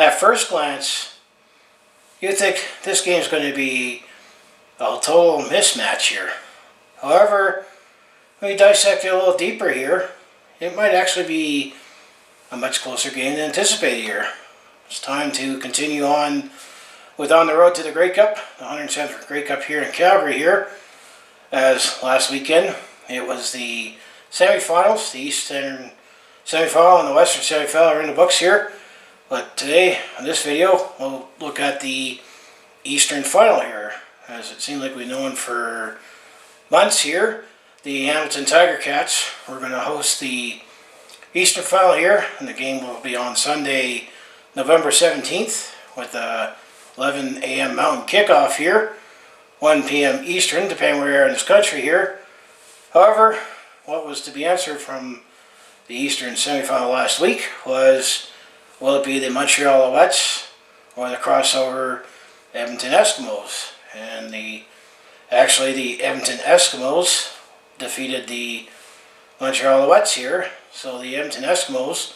at first glance, you think this game is going to be a total mismatch here. However, when you dissect it a little deeper here, it might actually be a much closer game than anticipated here. It's time to continue on with On the Road to the Grey Cup, the 107th Grey Cup here in Calgary here. As last weekend, it was the semifinals. The Eastern semifinal and the Western semifinal are in the books here. But today, in this video, we'll look at the Eastern final here. As it seemed like we've known for months here, the Hamilton Tiger Cats were going to host the Eastern final here, and the game will be on Sunday, November 17th, with a 11 a.m. Mountain kickoff here, 1 p.m. Eastern, depending where you are in this country here. However, what was to be answered from the Eastern semifinal last week was, will it be the Montreal Alouettes or the crossover Edmonton Eskimos? And the Edmonton Eskimos defeated the Montreal Alouettes here, so the Edmonton Eskimos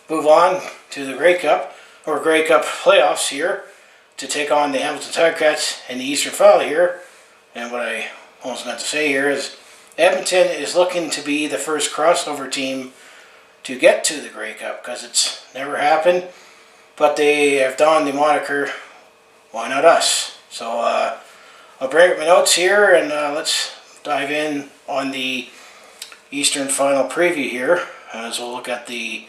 move on to the Grey Cup playoffs here to take on the Hamilton Tiger Cats in the Eastern final here. And what I almost meant to say here is Edmonton is looking to be the first crossover team to get to the Grey Cup, because it's never happened, but they have donned the moniker, why not us? So I'll bring up my notes here and let's dive in on the Eastern final preview here, as we'll look at the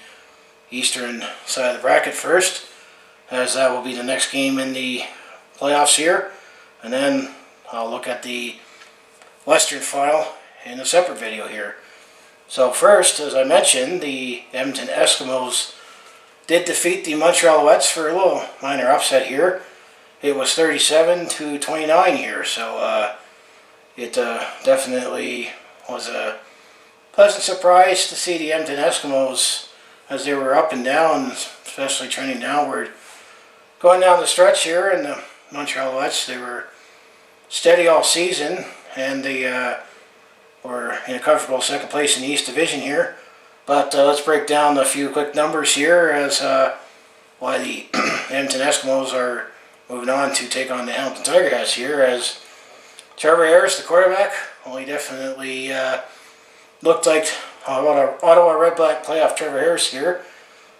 Eastern side of the bracket first, as that will be the next game in the playoffs here, and then I'll look at the Western final in a separate video here. So first, as I mentioned, the Edmonton Eskimos did defeat the Montreal Alouettes for a little minor upset here. It was 37-29 here, so it definitely was a pleasant surprise to see the Edmonton Eskimos, as they were up and down, especially trending downward. Going down the stretch here, and the Montreal Alouettes, they were steady all season, and they were in a comfortable second place in the East Division here. But let's break down a few quick numbers here as why the Edmonton Eskimos are moving on to take on the Hamilton Tiger Cats here, as Trevor Harris, the quarterback, well, he definitely looked like Ottawa Red Black playoff Trevor Harris here.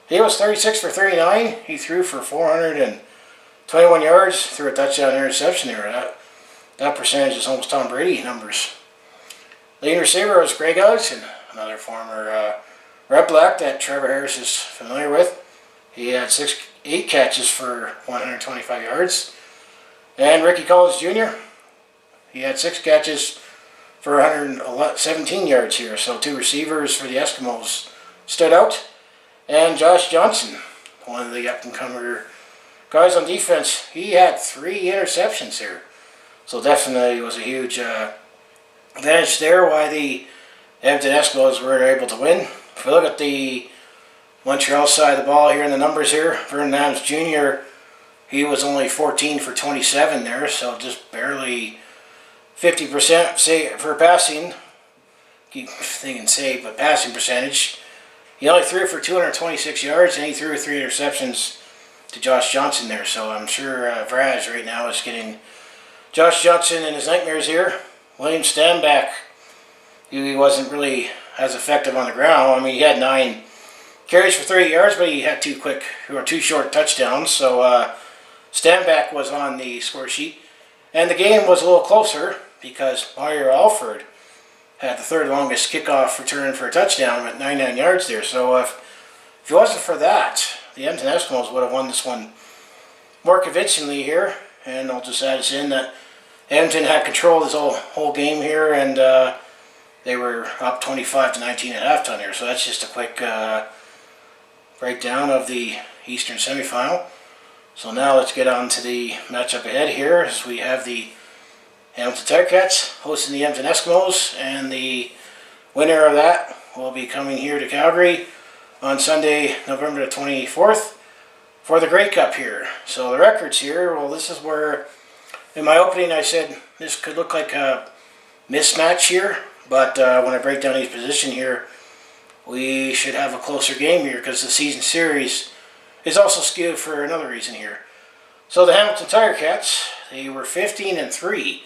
He was 36 for 39. He threw for 421 yards, threw a touchdown interception there. That percentage is almost Tom Brady numbers. Leading receiver was Greg Ellingson, another former Red Black that Trevor Harris is familiar with. He had 8 catches for 125 yards. And Ricky Collins Jr., he had 6 catches for 117 yards here. So 2 receivers for the Eskimos stood out. And Josh Johnson, one of the up-and-comer guys on defense, he had 3 interceptions here. So definitely was a huge advantage there why the Edmonton Eskimos were able to win. If we look at the Montreal side of the ball here in the numbers here, Vernon Adams Jr., he was only 14 for 27 there, so just barely 50% save for passing. Keep thinking save, but passing percentage. He only threw for 226 yards, and he threw 3 interceptions to Josh Johnson there. So I'm sure Vraz right now is getting Josh Johnson in his nightmares here. William Stanback, he wasn't really as effective on the ground. I mean, he had 9 carries for 30 yards, but he had 2 short touchdowns. So Stanback was on the score sheet. And the game was a little closer because Mario Alford had the 3rd longest kickoff return for a touchdown with 99 yards there. So if it wasn't for that, the Edmonton Eskimos would have won this one more convincingly here. And I'll just add this in that Edmonton had control of this whole game here, and they were up 25-19 at halftime here. So that's just a quick breakdown of the Eastern semifinal. So now let's get on to the matchup ahead here, as we have the Hamilton Tiger Cats hosting the Edmonton Eskimos, and the winner of that will be coming here to Calgary on Sunday, November the 24th for the Grey Cup here. So the records here, well, this is where, in my opening, I said this could look like a mismatch here, but when I break down each position here, we should have a closer game here, because the season series is also skewed for another reason here. So the Hamilton Tiger Cats, they were 15-3,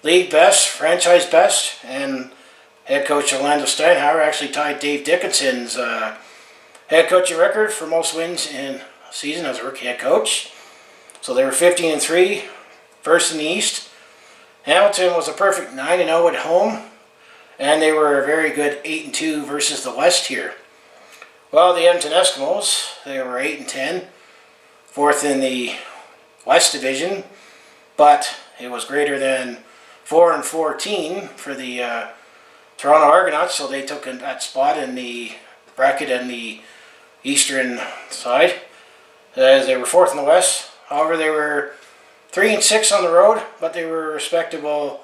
league best, franchise best, and head coach Orlando Steinhauer actually tied Dave Dickinson's head coaching record for most wins in a season as a rookie head coach. So they were 15-3, first in the East. Hamilton was a perfect 9-0 at home, and they were a very good 8-2 versus the West here. Well, the Edmonton Eskimos, they were 8-10, fourth in the West Division, but it was greater than 4-14 for the Toronto Argonauts, so they took that spot in the bracket in the eastern side, as they were fourth in the West. However, they were 3-6 on the road, but they were respectable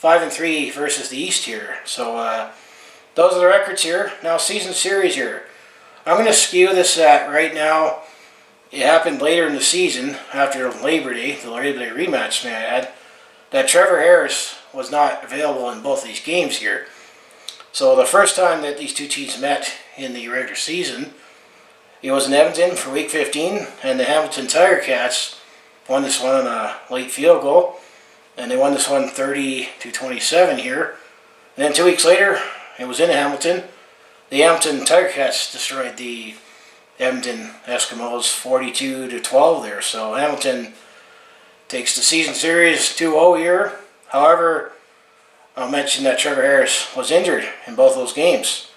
5-3 versus the East here. So those are the records here. Now season series here. I'm going to skew this at right now. It happened later in the season after Labor Day, the Labor Day rematch, may I add, that Trevor Harris was not available in both these games here. So the first time that these two teams met in the regular season, it was in Edmonton for week 15, and the Hamilton Tiger Cats won this one on a late field goal, and they won this one 30-27 here. And then 2 weeks later, it was in Hamilton. The Hamilton Tiger Cats destroyed the Edmonton Eskimos 42-12 there. So Hamilton takes the season series 2-0 here. However, I'll mention that Trevor Harris was injured in both those games.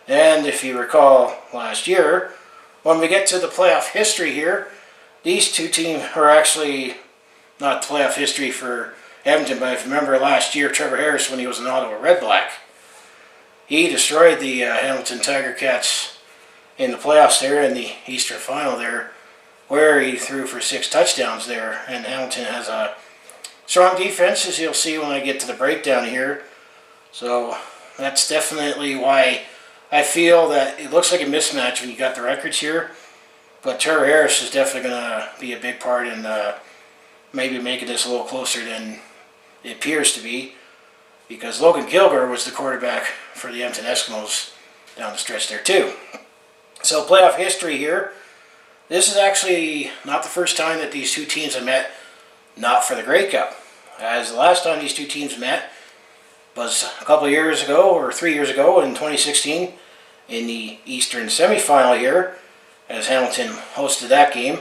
And if you recall last year, when we get to the playoff history here, these two teams are actually not playoff history for Edmonton, but if you remember last year, Trevor Harris, when he was an Ottawa Red Black, he destroyed the Hamilton Tiger Cats in the playoffs there in the Eastern Final there, where he threw for 6 touchdowns there. And Hamilton has a strong defense, as you'll see when I get to the breakdown here. So that's definitely why I feel that it looks like a mismatch when you got the records here. But Trevor Harris is definitely going to be a big part in maybe making this a little closer than it appears to be, because Logan Gilger was the quarterback for the Edmonton Eskimos down the stretch there too. So playoff history here. This is actually not the first time that these two teams have met, not for the Grey Cup, as the last time these two teams met was a couple of years ago, or 3 years ago in 2016 in the Eastern semifinal here, as Hamilton hosted that game.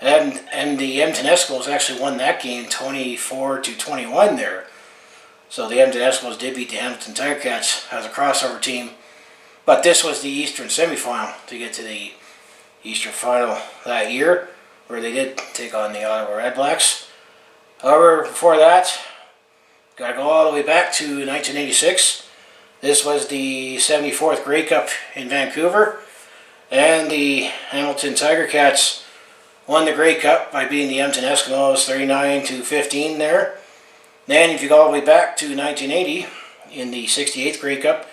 And the Edmonton Eskimos actually won that game 24-21 there. So the Edmonton Eskimos did beat the Hamilton Tiger Cats as a crossover team. But this was the Eastern semifinal to get to the Eastern final that year, where they did take on the Ottawa Red Blacks. However, before that, got to go all the way back to 1986. This was the 74th Grey Cup in Vancouver, and the Hamilton Tiger Cats won the Grey Cup by beating the Edmonton Eskimos 39-15 there. Then if you go all the way back to 1980 in the 68th Grey Cup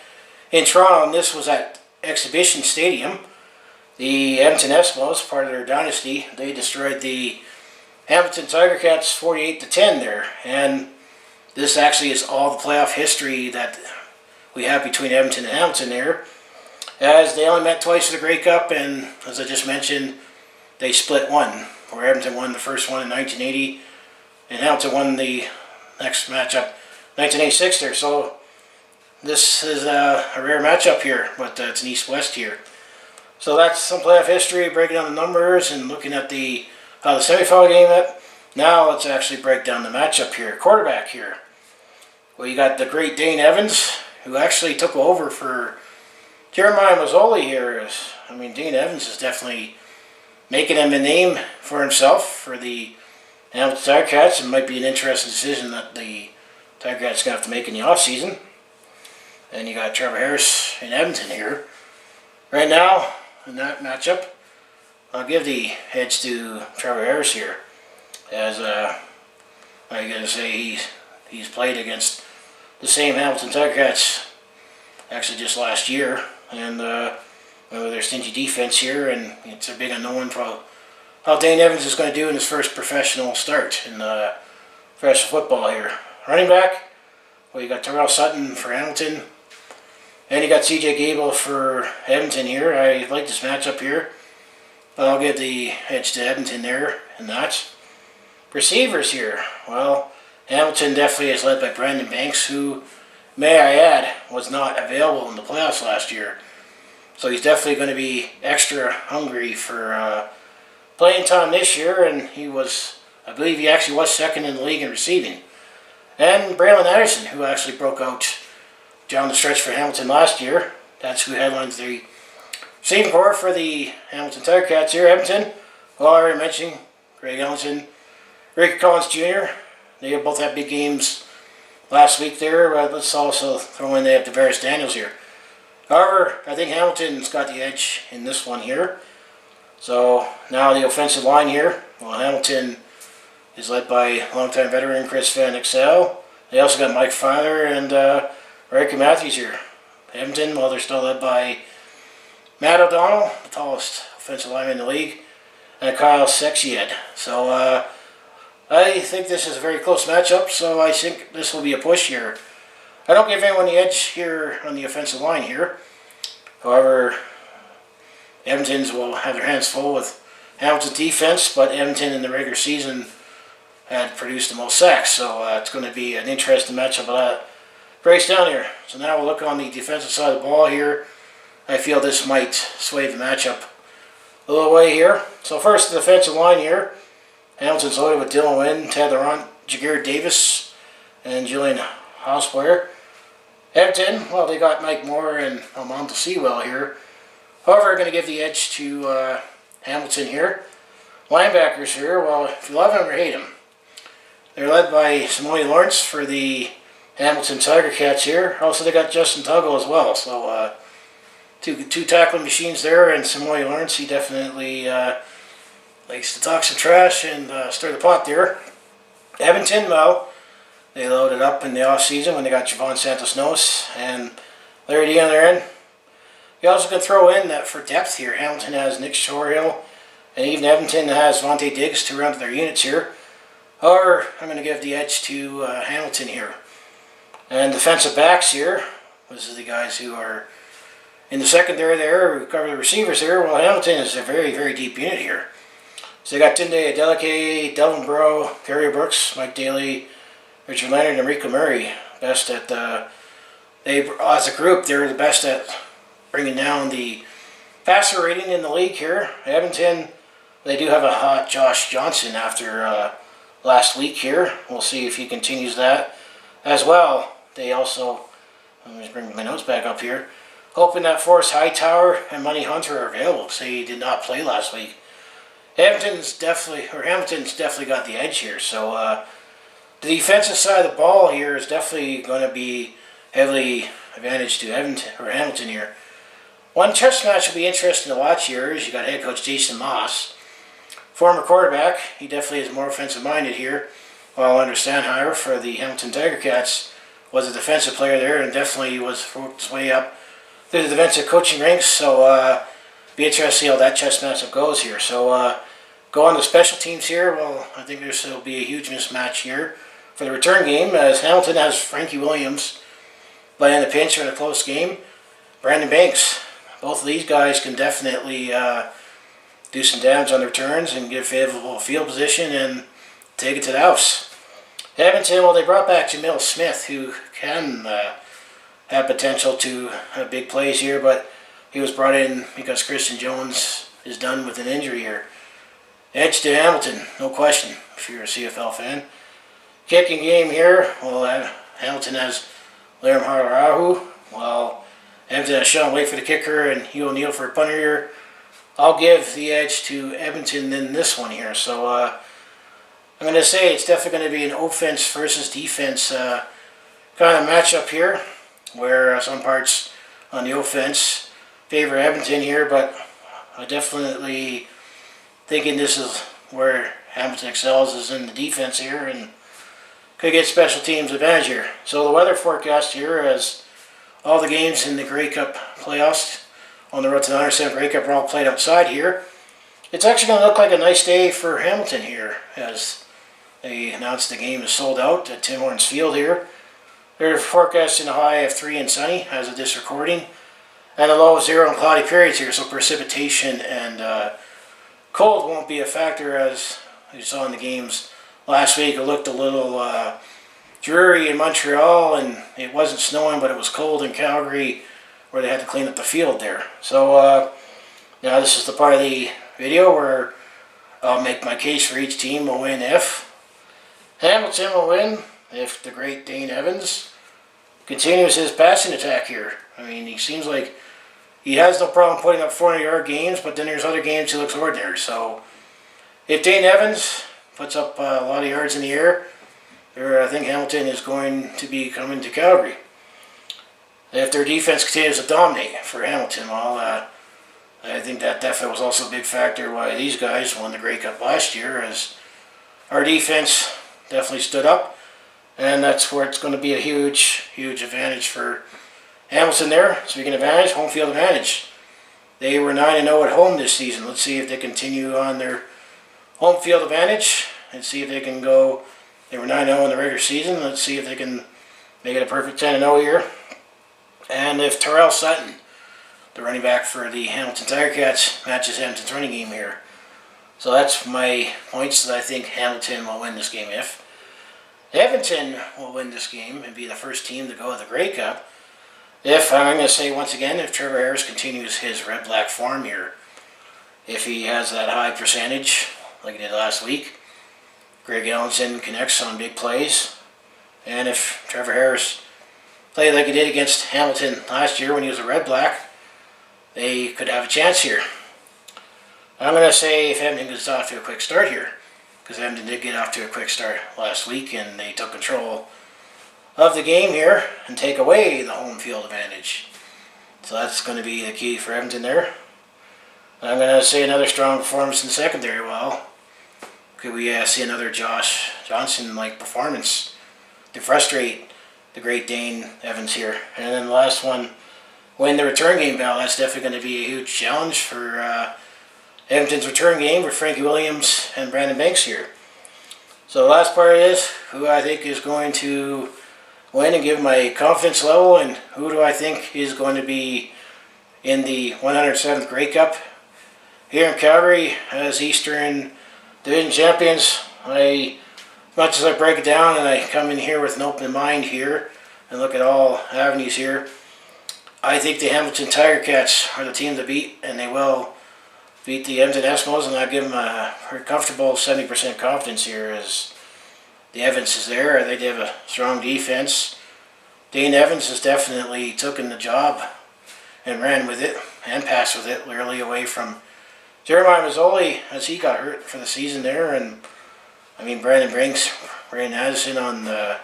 in Toronto, and this was at Exhibition Stadium, the Edmonton Eskimos, part of their dynasty, they destroyed the Hamilton Tiger Cats 48-10 there. And this actually is all the playoff history that we have between Edmonton and Hamilton there, as they only met twice for the Grey Cup, and as I just mentioned, they split one, where Edmonton won the first one in 1980, and Hamilton won the next matchup 1986 there. So this is a rare matchup here, but it's an East-West here. So that's some playoff history, breaking down the numbers and looking at how the semifinal game went. Now let's actually break down the matchup here. Quarterback here. Well, you got the great Dane Evans, who actually took over for Jeremiah Masoli here. Dane Evans is definitely making him a name for himself for the Hamilton Tiger Cats. It might be an interesting decision that the Tiger Cats are going to have to make in the offseason. And you got Trevor Harris in Edmonton here. Right now, in that matchup, I'll give the edge to Trevor Harris here, as I gotta say he's played against the same Hamilton Tiger Cats actually just last year, and with their stingy defense here, and it's a big unknown for how Dane Evans is going to do in his first professional start in professional football here. Running back, well, you got Terrell Sutton for Hamilton, and you got CJ Gable for Edmonton here. I like this matchup here. But I'll give the edge to Edmonton there in that. Receivers here. Well, Hamilton definitely is led by Brandon Banks, who, may I add, was not available in the playoffs last year. So he's definitely going to be extra hungry for playing time this year, and I believe he actually was second in the league in receiving. And Braylon Anderson, who actually broke out down the stretch for Hamilton last year. That's who headlines the receiving corps for the Hamilton Tiger Cats here. Edmonton, well, I already mentioned Greg Ellington, Ricky Collins Jr. They both had big games last week there, but let's also throw in they have Tavares Daniels here. However, I think Hamilton's got the edge in this one here. So now the offensive line here. Well, Hamilton is led by longtime veteran Chris Van Exel. They also got Mike Filer and Ricky Matthews here. Edmonton, well, they're still led by Matt O'Donnell, the tallest offensive lineman in the league, and Kyle Sexied. So I think this is a very close matchup, so I think this will be a push here. I don't give anyone the edge here on the offensive line here. However, Edmonton's will have their hands full with Hamilton's defense, but Edmonton in the regular season had produced the most sacks, so it's going to be an interesting matchup. Breaks down here. So now we'll look on the defensive side of the ball here. I feel this might sway the matchup a little way here. So first, the defensive line here. Hamilton's loaded with Dylan Wynn, Ted Laurent, Jagger Davis, and Julian Hausplayer. Edmonton, well, they got Mike Moore and Almonte Sewell here. However, I'm going to give the edge to Hamilton here. Linebackers here, well, if you love him or hate him, they're led by Simone Lawrence for the Hamilton Tiger Cats here. Also, they got Justin Tuggle as well. So, two tackling machines there, and Simone Lawrence, he definitely likes to talk some trash and stir the pot there. Edmonton, well, they loaded up in the offseason when they got Javon Santos-Nos and Larry D on their end. You also can throw in that for depth here. Hamilton has Nick Shorhill, and even Edmonton has Vontae Diggs to round their units here. However, I'm going to give the edge to Hamilton here. And defensive backs here, this is the guys who are in the secondary there, who cover the receivers here. Well, Hamilton is a very, very deep unit here. So they got Tunde Adeleke, Delvin Breaux, Gary Brooks, Mike Daly, Richard Leonard, and Rico Murray. Best at as a group, they're the best at bringing down the passer rating in the league here. Edmonton, they do have a hot Josh Johnson after last week here. We'll see if he continues that as well. They also, let me just bring my notes back up here, hoping that Forrest Hightower and Money Hunter are available. Say he did not play last week. Hamilton's definitely got the edge here. So the defensive side of the ball here is definitely going to be heavily advantage to Hamilton here. One chess match will be interesting to watch here is you got head coach Jason Moss, former quarterback. He definitely is more offensive minded here. While Andrew Stanheimer for the Hamilton Tiger Cats was a defensive player there and definitely was worked his way up through the defensive coaching ranks. So be interested to see how that chess matchup goes here. So go on to special teams here. Well, I think this will be a huge mismatch here for the return game, as Hamilton has Frankie Williams playing the pinch in a close game. Brandon Banks. Both of these guys can definitely do some damage on the returns and give favorable field position and take it to the house. Edmonton, well, they brought back Jamil Smith, who can have potential to have big plays here, but he was brought in because Christian Jones is done with an injury here. Edge to Hamilton, no question, if you're a CFL fan. Kicking game here, well, Hamilton has Liam Hararahu, while Edmonton has Sean Wait for the kicker and Hugh O'Neill for a punter here. I'll give the edge to Edmonton in this one here. So I'm going to say it's definitely going to be an offense versus defense kind of matchup here, where some parts on the offense favor Edmonton here, but I definitely thinking this is where Hamilton excels is in the defense here and could get special teams advantage here. So the weather forecast here as all the games in the Grey Cup playoffs on the road to the 100% Grey Cup are all played outside here. It's actually going to look like a nice day for Hamilton here as they announced the game is sold out at Tim Hortons Field here. They're forecasting a high of 3 and sunny as of this recording, and a low of 0 and cloudy periods here, so precipitation and cold won't be a factor, as you saw in the games last week. It looked a little dreary in Montreal, and it wasn't snowing, but it was cold in Calgary, where they had to clean up the field there. So now this is the part of the video where I'll make my case for each team will win if Hamilton will win if the great Dane Evans continues his passing attack here. I mean, he seems like he has no problem putting up 400-yard games, but then there's other games he looks ordinary. So if Dane Evans puts up a lot of yards in the air, I think Hamilton is going to be coming to Calgary. If their defense continues to dominate for Hamilton, well, I think that definitely was also a big factor why these guys won the Grey Cup last year, as our defense definitely stood up, and that's where it's going to be a huge advantage for Hamilton there. Speaking of advantage, home field advantage. They were 9-0 at home this season. Let's see if they continue on their home field advantage and see if they can go. They were 9-0 in the regular season. Let's see if they can make it a perfect 10-0 here. And if Terrell Sutton, the running back for the Hamilton Tiger Cats, matches Hamilton's running game here. So that's my points that I think Hamilton will win this game if. Edmonton will win this game and be the first team to go to the Grey Cup. If, I'm going to say once again, if Trevor Harris continues his red-black form here, if he has that high percentage like he did last week, Greg Ellenson connects on big plays, and if Trevor Harris played like he did against Hamilton last year when he was a red-black, they could have a chance here. I'm going to say if Edmonton gets off to a quick start here, because Edmonton did get off to a quick start last week and they took control of the game here and take away the home field advantage. So that's going to be the key for Edmonton there. I'm going to say another strong performance in the secondary. Well, could we see another Josh Johnson-like performance to frustrate the great Dane Evans here? And then the last one, win the return game battle. That's definitely going to be a huge challenge for Edmonton's return game with Frankie Williams and Brandon Banks here. So the last part is who I think is going to win and give my confidence level, and who do I think is going to be in the 107th Grey Cup here in Calgary as Eastern Division champions. As much as I break it down and I come in here with an open mind here and look at all avenues here, I think the Hamilton Tiger Cats are the team to beat, and they will beat the Edmonton Eskimos, and I'll give them a very comfortable 70% confidence here as the Evans is there. They have a strong defense. Dane Evans has definitely taken the job and ran with it and passed with it, literally away from Jeremiah Masoli as he got hurt for the season there. And I mean, Brandon Addison on the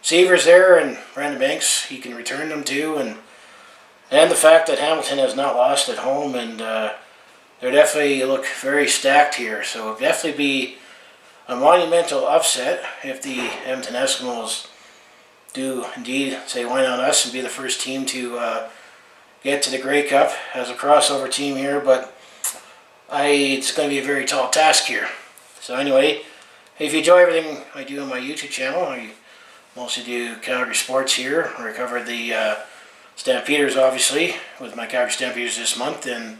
receivers there, and Brandon Banks, he can return them too. And the fact that Hamilton has not lost at home, and they definitely look very stacked here. So it'll definitely be a monumental upset if the Edmonton Eskimos do indeed say why not us and be the first team to get to the Grey Cup as a crossover team here. But it's going to be a very tall task here. So anyway, if you enjoy everything I do on my YouTube channel, I mostly do Calgary sports here, where I cover the Stampeders, obviously, with my Calgary Stampeders this month. And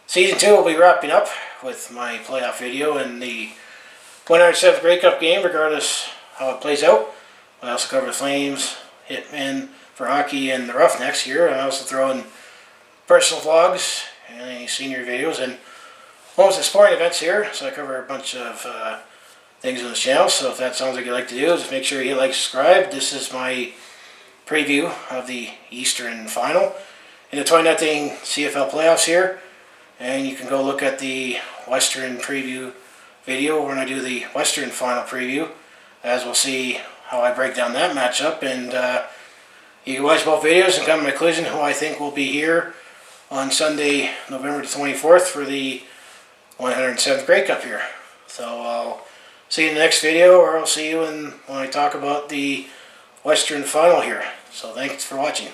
Season 2 will be wrapping up with my playoff video and the 107th Grey Cup game, regardless how it plays out. I also cover the Flames, Hitmen for hockey, and the Roughnecks here. I also throw in personal vlogs and any senior videos and most of the sporting events here. So I cover a bunch of things on this channel. So if that sounds like you'd like to do, just make sure you hit like, subscribe. This is my preview of the Eastern Final in the 2019 CFL playoffs here. And you can go look at the Western preview video when I do the Western Final preview, as we'll see how I break down that matchup. And you can watch both videos and come to my conclusion who I think will be here on Sunday, November the 24th for the 107th Grey Cup here. So I'll see you in the next video, or I'll see you when I talk about the Western Final here. So thanks for watching.